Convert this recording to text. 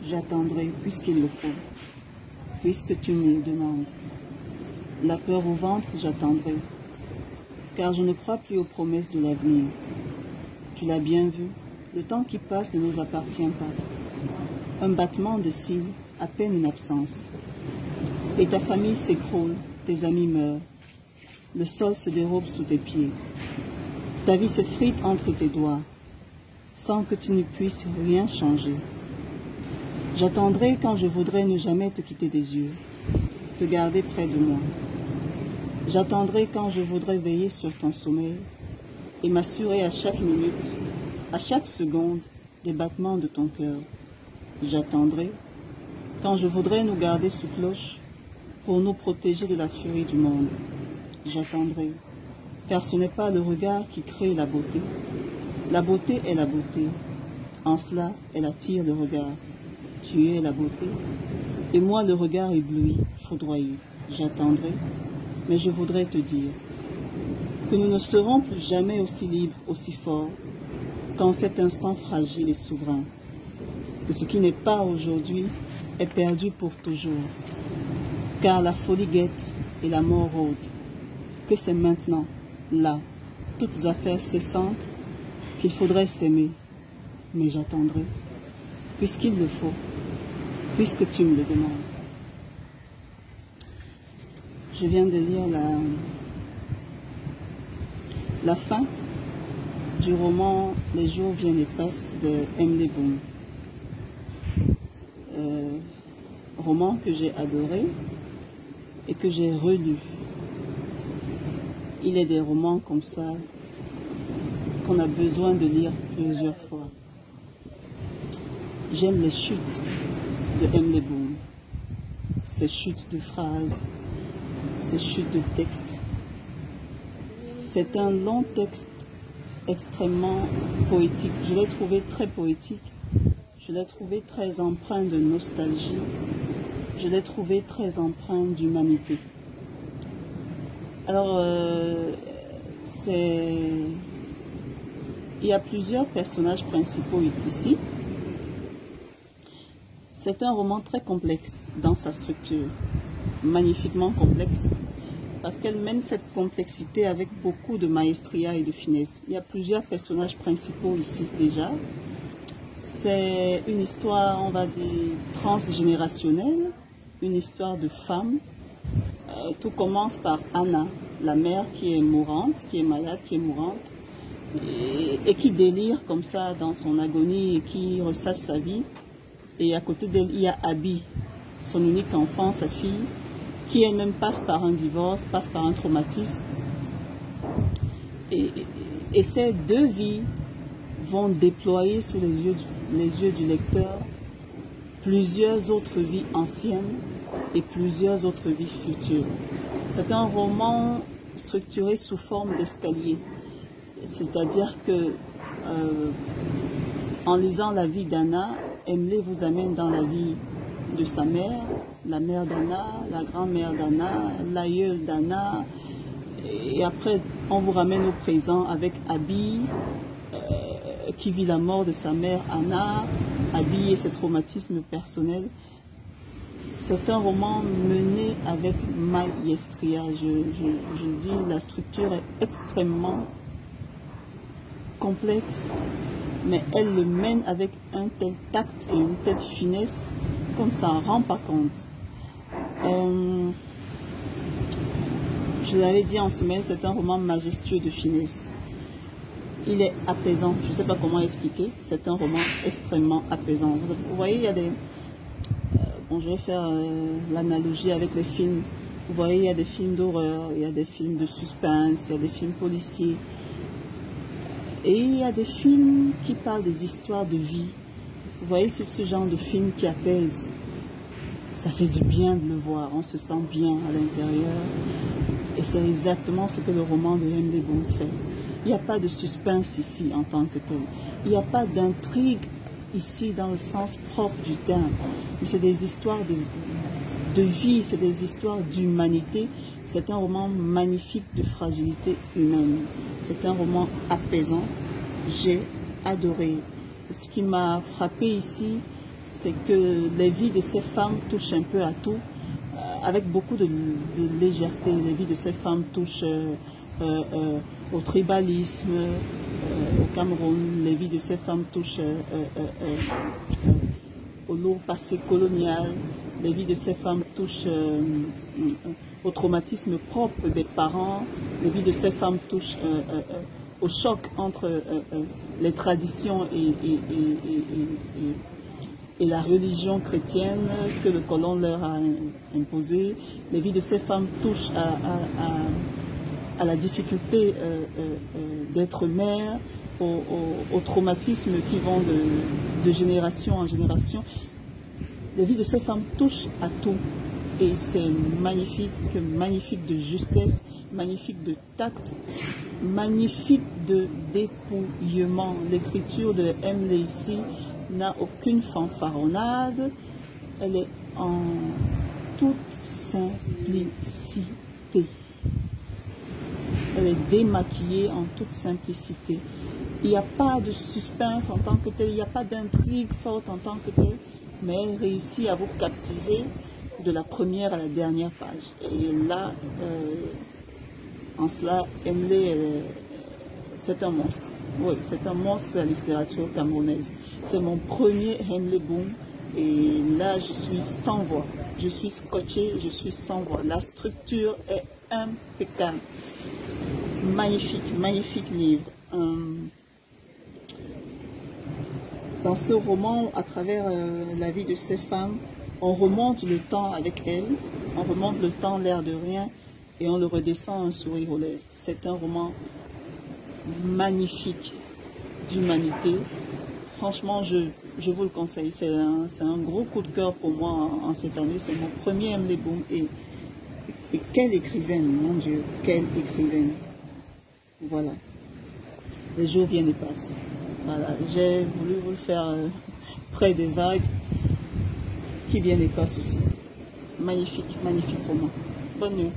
J'attendrai puisqu'il le faut, puisque tu me le demandes. La peur au ventre, j'attendrai, car je ne crois plus aux promesses de l'avenir. Tu l'as bien vu, le temps qui passe ne nous appartient pas. Un battement de cils, à peine une absence. Et ta famille s'écroule, tes amis meurent. Le sol se dérobe sous tes pieds. Ta vie s'effrite entre tes doigts, sans que tu ne puisses rien changer. J'attendrai quand je voudrais ne jamais te quitter des yeux, te garder près de moi. J'attendrai quand je voudrais veiller sur ton sommeil et m'assurer à chaque minute, à chaque seconde, des battements de ton cœur. J'attendrai quand je voudrais nous garder sous cloche pour nous protéger de la furie du monde. J'attendrai, car ce n'est pas le regard qui crée la beauté. La beauté est la beauté. En cela, elle attire le regard. Tu es la beauté, et moi le regard ébloui, foudroyé. J'attendrai, mais je voudrais te dire que nous ne serons plus jamais aussi libres, aussi forts, qu'en cet instant fragile et souverain. Que ce qui n'est pas aujourd'hui est perdu pour toujours, car la folie guette et la mort rôde. Que c'est maintenant, là, toutes affaires cessantes, qu'il faudrait s'aimer. Mais j'attendrai, puisqu'il le faut, puisque tu me le demandes. Je viens de lire la fin du roman « Les jours viennent et passent » de Emily Boom. Roman que j'ai adoré et que j'ai relu. Il est des romans comme ça qu'on a besoin de lire plusieurs fois. J'aime les chutes de Emily Boom, ces chutes de phrases, ces chutes de textes. C'est un long texte extrêmement poétique. Je l'ai trouvé très poétique. Je l'ai trouvé très empreint de nostalgie. Je l'ai trouvé très empreint d'humanité. Alors, il y a plusieurs personnages principaux ici. C'est un roman très complexe dans sa structure, magnifiquement complexe, parce qu'elle mène cette complexité avec beaucoup de maestria et de finesse. Il y a plusieurs personnages principaux ici déjà. C'est une histoire, on va dire, transgénérationnelle, une histoire de femme. Tout commence par Anna, la mère qui est mourante, qui est malade, qui est mourante, et qui délire comme ça dans son agonie et qui ressasse sa vie. Et à côté d'elle, il y a Abby, son unique enfant, sa fille, qui elle-même passe par un divorce, passe par un traumatisme. Et ces deux vies vont déployer sous les yeux du lecteur plusieurs autres vies anciennes et plusieurs autres vies futures. C'est un roman structuré sous forme d'escalier. C'est-à-dire que en lisant la vie d'Anna, Emily vous amène dans la vie de sa mère, la mère d'Anna, la grand-mère d'Anna, l'aïeul d'Anna, et après on vous ramène au présent avec Abby, qui vit la mort de sa mère Anna, Abby et ses traumatismes personnels. C'est un roman mené avec maestria. Je dis, la structure est extrêmement complexe, mais elle le mène avec un tel tact et une telle finesse qu'on ne s'en rend pas compte. Je l'avais dit en semaine, c'est un roman majestueux de finesse. Il est apaisant, je ne sais pas comment expliquer, c'est un roman extrêmement apaisant. Vous voyez, il y a des... Bon, je vais faire l'analogie avec les films. Vous voyez, il y a des films d'horreur, il y a des films de suspense, il y a des films policiers. Et il y a des films qui parlent des histoires de vie. Vous voyez, ce genre de film qui apaise. Ça fait du bien de le voir, on se sent bien à l'intérieur. Et c'est exactement ce que le roman de Emily Boom fait. Il n'y a pas de suspense ici en tant que tel. Il n'y a pas d'intrigue ici dans le sens propre du terme. Mais c'est des histoires de vie, c'est des histoires d'humanité. C'est un roman magnifique de fragilité humaine. C'est un roman apaisant. J'ai adoré. Ce qui m'a frappé ici, c'est que les vies de ces femmes touchent un peu à tout, avec beaucoup de légèreté. Les vies de ces femmes touchent au tribalisme au Cameroun. Les vies de ces femmes touchent au lourd passé colonial. Les vies de ces femmes touchent au traumatisme propre des parents. Les vies de ces femmes touchent au choc entre les traditions et la religion chrétienne que le colon leur a imposée. Les vies de ces femmes touchent à la difficulté d'être mère, au traumatisme qui vont de génération en génération. Les vies de ces femmes touchent à tout. Et c'est magnifique, magnifique de justesse, magnifique de tact, magnifique de dépouillement. L'écriture de Emily ici n'a aucune fanfaronnade, elle est en toute simplicité. Elle est démaquillée en toute simplicité. Il n'y a pas de suspense en tant que tel, il n'y a pas d'intrigue forte en tant que tel, mais elle réussit à vous captiver de la première à la dernière page. Et là, en cela, Emily, c'est un monstre. Oui, c'est un monstre de la littérature camerounaise. C'est mon premier Emily Boom. Et là, je suis sans voix. Je suis scotché, je suis sans voix. La structure est impeccable. Magnifique, magnifique livre. Dans ce roman, à travers la vie de ces femmes, on remonte le temps avec elles, on remonte le temps l'air de rien et on le redescend un sourire aux lèvres. C'est un roman magnifique d'humanité. Franchement, je vous le conseille. C'est un gros coup de cœur pour moi en cette année. C'est mon premier Emily Boom. Et quelle écrivaine, mon Dieu, quelle écrivaine. Voilà. Les jours viennent et passent. Voilà. J'ai voulu vous le faire près des vagues qui viennent et passent aussi. Magnifique, magnifique roman. Bonne nuit.